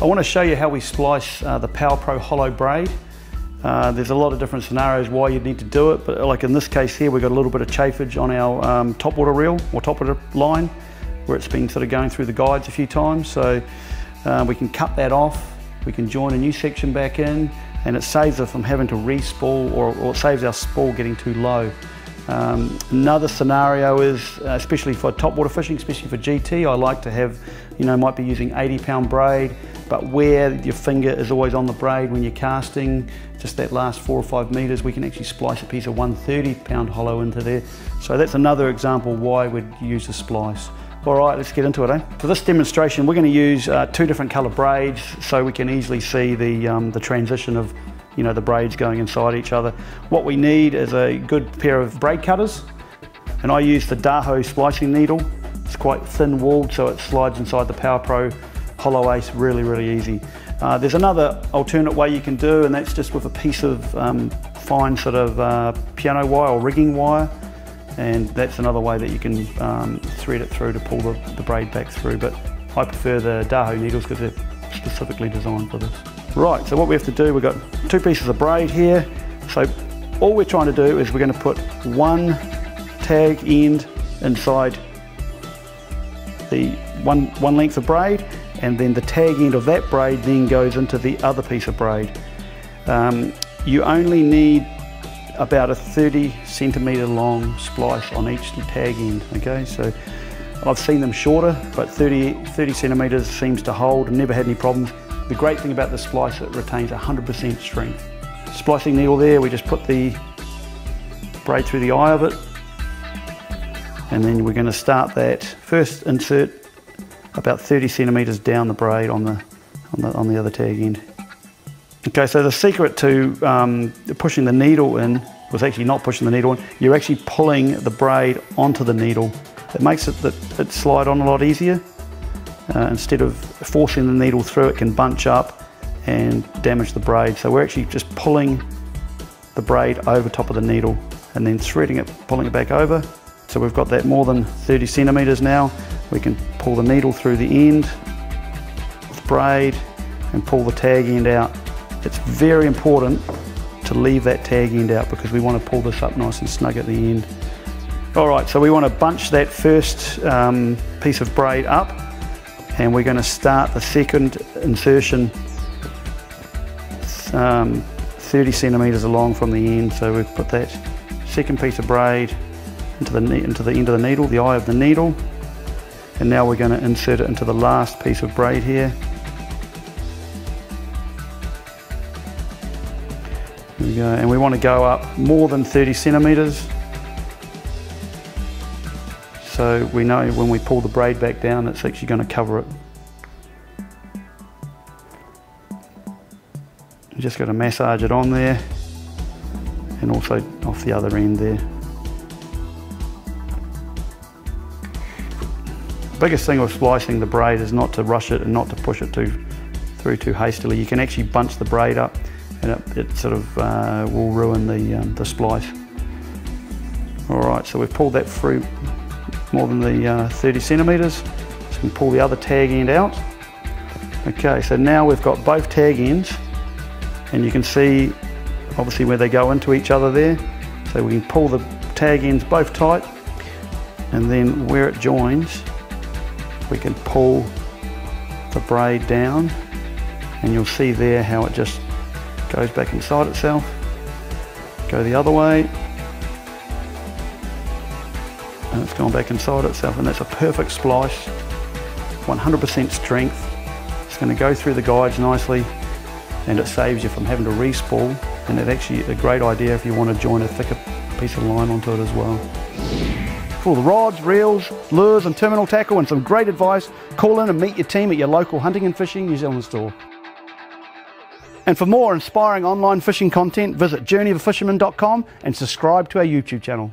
I want to show you how we splice the PowerPro Hollow Braid. There's a lot of different scenarios why you'd need to do it, but like in this case here, we've got a little bit of chafage on our topwater reel or topwater line where it's been sort of going through the guides a few times. So we can cut that off, we can join a new section back in, and it saves us from having to re-spool, or it saves our spool getting too low. Another scenario is, especially for topwater fishing, especially for GT, I like to have, might be using 80-pound braid, but where your finger is always on the braid when you're casting, just that last 4 or 5 meters, we can actually splice a piece of 130-pound hollow into there. So that's another example why we'd use a splice. All right, let's get into it, eh? For this demonstration, we're going to use 2 different colour braids so we can easily see the transition of the braids going inside each other. What we need is a good pair of braid cutters, and I use the Daho splicing needle. It's quite thin walled, so it slides inside the PowerPro Hollow Ace really easy. There's another alternate way you can do, and that's just with a piece of fine sort of piano wire or rigging wire, and that's another way that you can thread it through to pull the braid back through, but I prefer the Daho needles because they're specifically designed for this. Right, so what we have to do, we've got 2 pieces of braid here. So all we're trying to do is we're going to put one tag end inside the one length of braid, and then the tag end of that braid then goes into the other piece of braid. You only need about a 30-centimetre long splice on each tag end, okay? So I've seen them shorter, but 30 centimetres seems to hold and never had any problems. The great thing about the splice, it retains 100% strength. Splicing needle there, we just put the braid through the eye of it, and then we're going to start that. First insert about 30 centimetres down the braid on the other tag end. Okay, so the secret to pushing the needle in was actually not pushing the needle in, you're actually pulling the braid onto the needle. It makes it slide on a lot easier. Instead of forcing the needle through, it can bunch up and damage the braid. So we're actually just pulling the braid over top of the needle and then threading it, pulling it back over. So we've got that more than 30 centimetres now. We can pull the needle through the end of the braid and pull the tag end out. It's very important to leave that tag end out because we want to pull this up nice and snug at the end. All right, so we want to bunch that first piece of braid up, and we're going to start the second insertion 30 centimetres along from the end. So we've put that second piece of braid into the end of the needle, the eye of the needle, and now we're going to insert it into the last piece of braid here. There we go, and we want to go up more than 30 centimetres. So we know when we pull the braid back down, it's actually going to cover it. You just got to massage it on there, and also off the other end there. The biggest thing with splicing the braid is not to rush it and not to push it through too hastily. You can actually bunch the braid up, and it sort of will ruin the splice. All right, so we've pulled that through more than the 30 centimetres, so we can pull the other tag end out. Okay, so now we've got both tag ends, and you can see obviously where they go into each other there. So we can pull the tag ends both tight, and then where it joins, we can pull the braid down, and you'll see there how it just goes back inside itself. Go the other way, and it's gone back inside itself, and that's a perfect splice, 100% strength. It's going to go through the guides nicely, and it saves you from having to re-spool, and it's actually a great idea if you want to join a thicker piece of line onto it as well. For all the rods, reels, lures and terminal tackle and some great advice, call in and meet your team at your local Hunting and Fishing New Zealand store. And for more inspiring online fishing content, visit journeyofafisherman.com and subscribe to our YouTube channel.